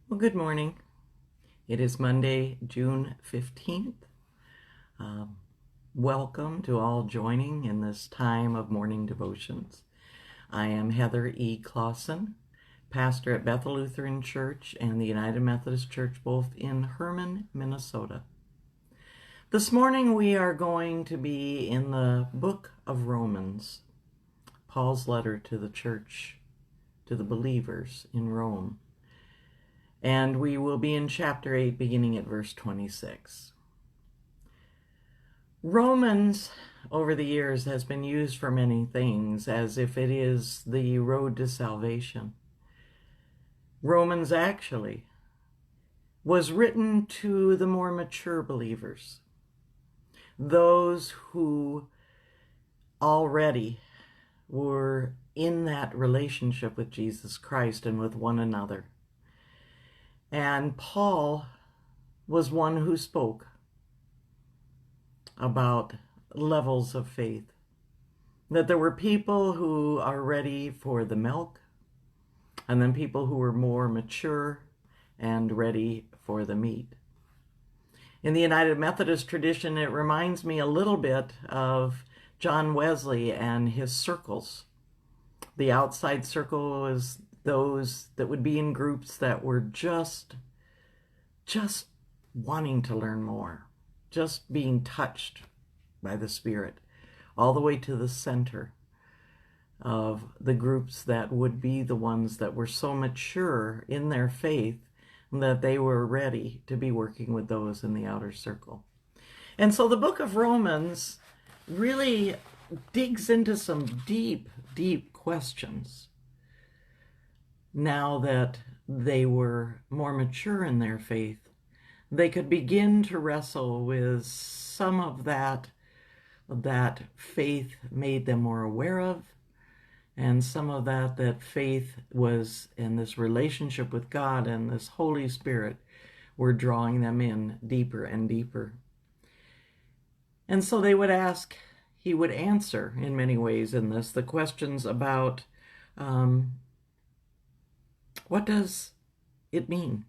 Well, good morning. It is Monday, June 15th. Um, Welcome to all joining in this time of morning devotions. I am Heather E. Clausen, pastor at Bethel Lutheran Church and the United Methodist Church, both in Herman, Minnesota. This morning we are going to be in the book of Romans, Paul's letter to the church, to the believers in Rome. And we will be in chapter 8, beginning at verse 26. Romans, over the years, has been used for many things, as if it is the road to salvation. Romans actually was written to the more mature believers, those who already were in that relationship with Jesus Christ and with one another. And Paul was one who spoke about levels of faith, that there were people who are ready for the milk, and then people who were more mature and ready for the meat. In the United Methodist tradition, it reminds me a little bit of John Wesley and his circles. The outside circle was those that would be in groups that were just wanting to learn more, just being touched by the Spirit, all the way to the center of the groups that would be the ones that were so mature in their faith that they were ready to be working with those in the outer circle. And so the book of Romans really digs into some deep, deep questions. Now that they were more mature in their faith, they could begin to wrestle with some of that faith made them more aware of, and some of that faith was in this relationship with God and this Holy Spirit were drawing them in deeper and deeper. And so they would ask, he would answer in many ways in this, the questions about what does it mean?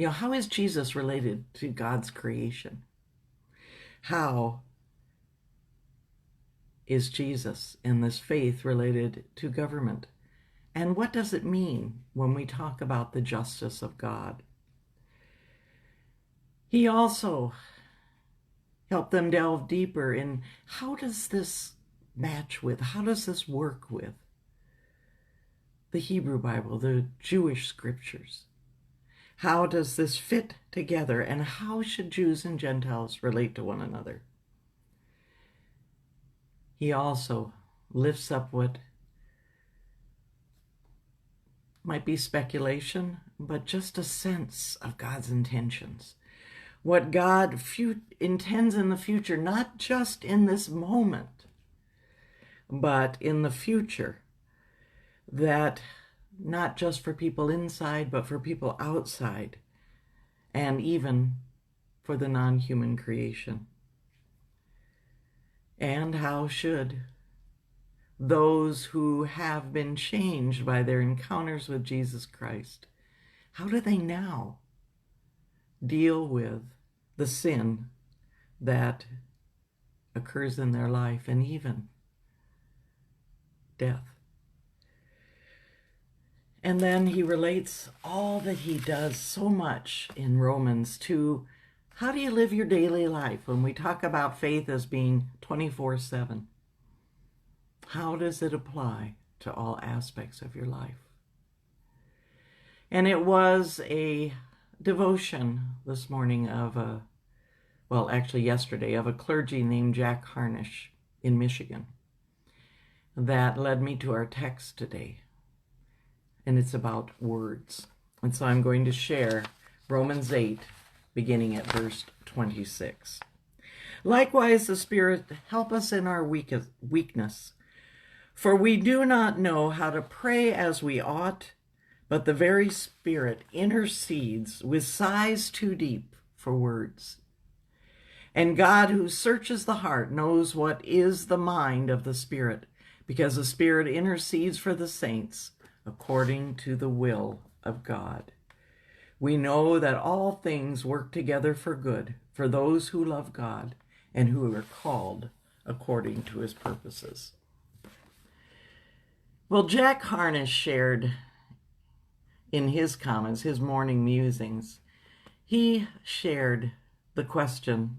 How is Jesus related to God's creation? How is Jesus in this faith related to government? And what does it mean when we talk about the justice of God? He also helped them delve deeper in how does this match with, how does this work with the Hebrew Bible, the Jewish scriptures? How does this fit together, and how should Jews and Gentiles relate to one another? He also lifts up what might be speculation, but just a sense of God's intentions. What God intends in the future, not just in this moment, but in the future, that not just for people inside, but for people outside, and even for the non-human creation. And how should those who have been changed by their encounters with Jesus Christ, how do they now deal with the sin that occurs in their life and even death? And then he relates all that he does so much in Romans to how do you live your daily life when we talk about faith as being 24/7? How does it apply to all aspects of your life? And it was a devotion this morning yesterday, of a clergy named Jack Harnish in Michigan that led me to our text today. And it's about words. And so I'm going to share Romans 8, beginning at verse 26. Likewise, the Spirit help us in our weakness, for we do not know how to pray as we ought, but the very Spirit intercedes with sighs too deep for words. And God, who searches the heart, knows what is the mind of the Spirit, because the Spirit intercedes for the saints according to the will of God. We know that all things work together for good for those who love God and who are called according to his purposes. Well, Jack Harnish shared in his comments, his morning musings, he shared the question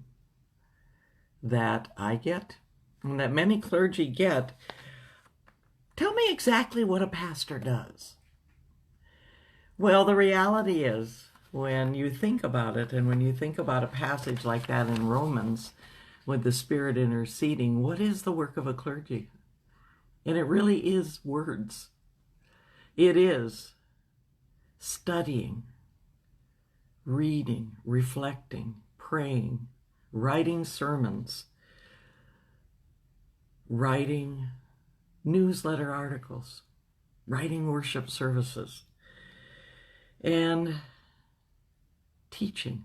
that I get and that many clergy get. Tell me exactly what a pastor does. Well, the reality is, when you think about it, and when you think about a passage like that in Romans, with the Spirit interceding, what is the work of a clergy? And it really is words. It is studying, reading, reflecting, praying, writing sermons, writing newsletter articles, writing worship services, and teaching,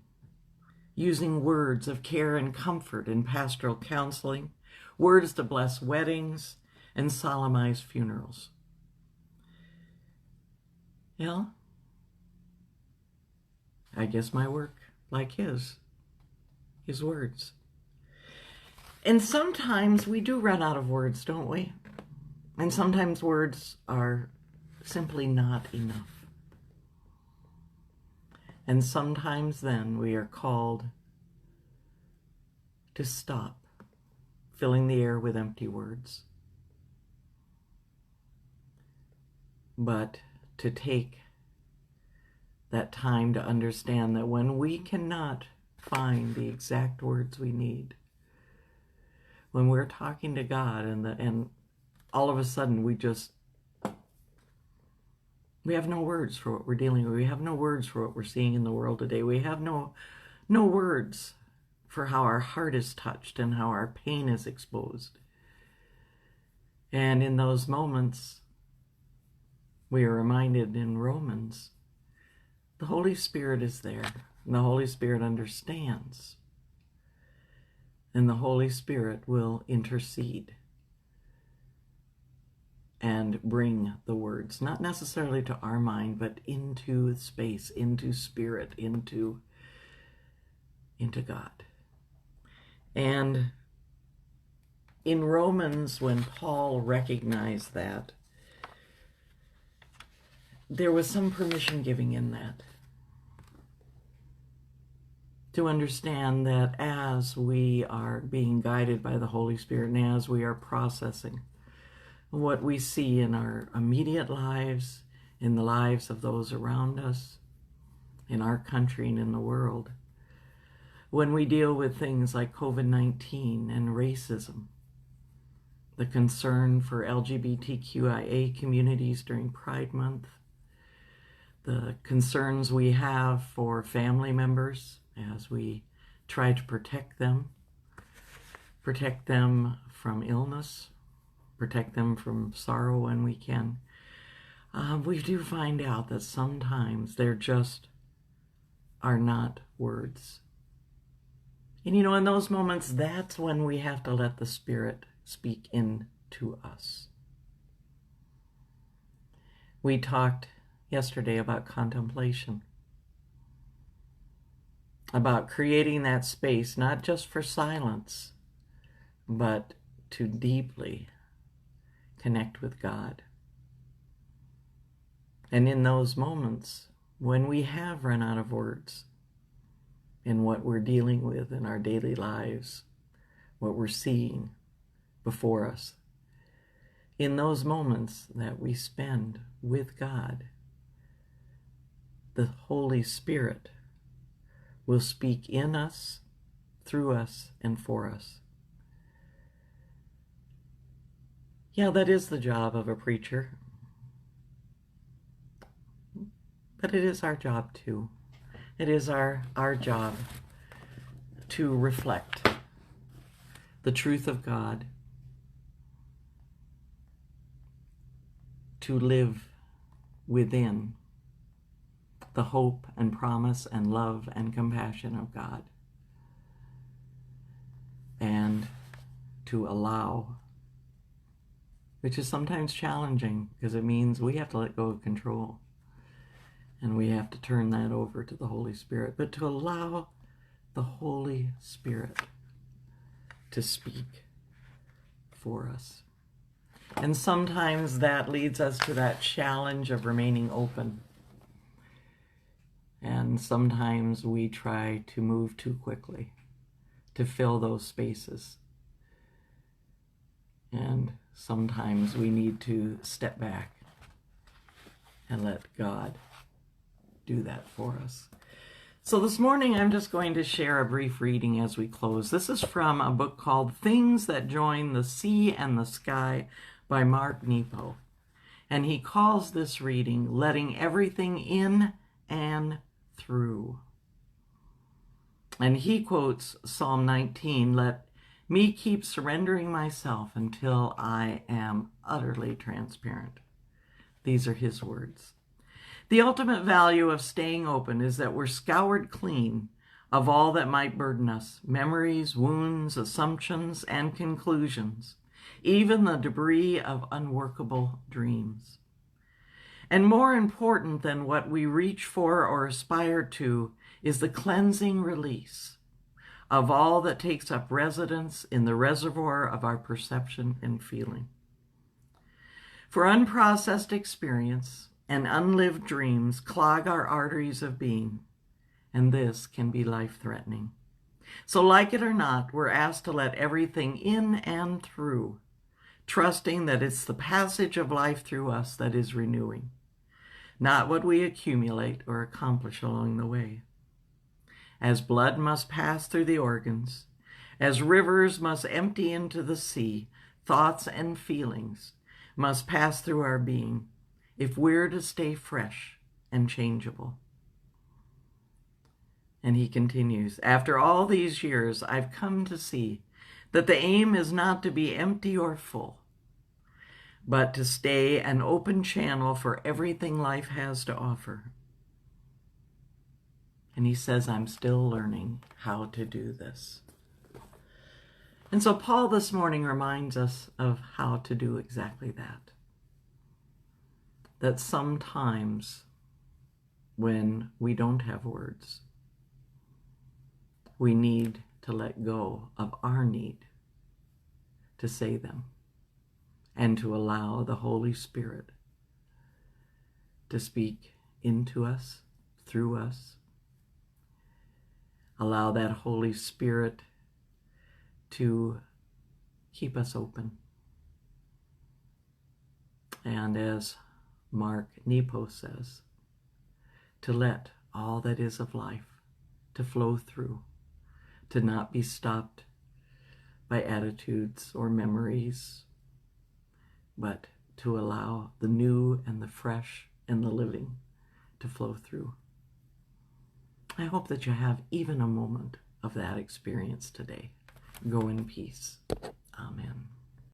using words of care and comfort in pastoral counseling, words to bless weddings and solemnize funerals. Well, I guess my work, like his, is words. And sometimes we do run out of words, don't we? And sometimes words are simply not enough. And sometimes then we are called to stop filling the air with empty words, but to take that time to understand that when we cannot find the exact words we need, when we're talking to God and all of a sudden we have no words for what we're dealing with. We have no words for what we're seeing in the world today. We have no words for how our heart is touched and how our pain is exposed. And in those moments, we are reminded in Romans, the Holy Spirit is there, and the Holy Spirit understands. And the Holy Spirit will intercede and bring the words, not necessarily to our mind, but into space, into spirit, into God. And in Romans, when Paul recognized that, there was some permission giving in that. To understand that as we are being guided by the Holy Spirit and as we are processing what we see in our immediate lives, in the lives of those around us, in our country and in the world, when we deal with things like COVID-19 and racism, the concern for LGBTQIA communities during Pride Month, the concerns we have for family members as we try to protect them from illness, protect them from sorrow when we can. We do find out that sometimes there just are not words. And in those moments, that's when we have to let the Spirit speak into us. We talked yesterday about contemplation, about creating that space, not just for silence, but to deeply connect with God. And in those moments, when we have run out of words in what we're dealing with in our daily lives, what we're seeing before us, in those moments that we spend with God, the Holy Spirit will speak in us, through us, and for us. Yeah, that is the job of a preacher. But it is our job too. It is our job to reflect the truth of God, to live within the hope and promise and love and compassion of God, and to allow, which is sometimes challenging because it means we have to let go of control. And we have to turn that over to the Holy Spirit, but to allow the Holy Spirit to speak for us. And sometimes that leads us to that challenge of remaining open. And sometimes we try to move too quickly to fill those spaces. And sometimes we need to step back and let God do that for us. So this morning I'm just going to share a brief reading as we close. This is from a book called Things That Join the Sea and the Sky by Mark Nepo. And he calls this reading Letting Everything In and Through. And he quotes Psalm 19, "Let me keep surrendering myself until I am utterly transparent." These are his words. "The ultimate value of staying open is that we're scoured clean of all that might burden us, memories, wounds, assumptions, and conclusions, even the debris of unworkable dreams. And more important than what we reach for or aspire to is the cleansing release of all that takes up residence in the reservoir of our perception and feeling. For unprocessed experience and unlived dreams clog our arteries of being, and this can be life-threatening. So like it or not, we're asked to let everything in and through, trusting that it's the passage of life through us that is renewing, not what we accumulate or accomplish along the way. As blood must pass through the organs, as rivers must empty into the sea, thoughts and feelings must pass through our being if we're to stay fresh and changeable." And he continues, "After all these years, I've come to see that the aim is not to be empty or full, but to stay an open channel for everything life has to offer." And he says, "I'm still learning how to do this." And so Paul this morning reminds us of how to do exactly that. That sometimes when we don't have words, we need to let go of our need to say them and to allow the Holy Spirit to speak into us, through us. Allow that Holy Spirit to keep us open. And as Mark Nepo says, to let all that is of life to flow through, to not be stopped by attitudes or memories, but to allow the new and the fresh and the living to flow through. I hope that you have even a moment of that experience today. Go in peace. Amen.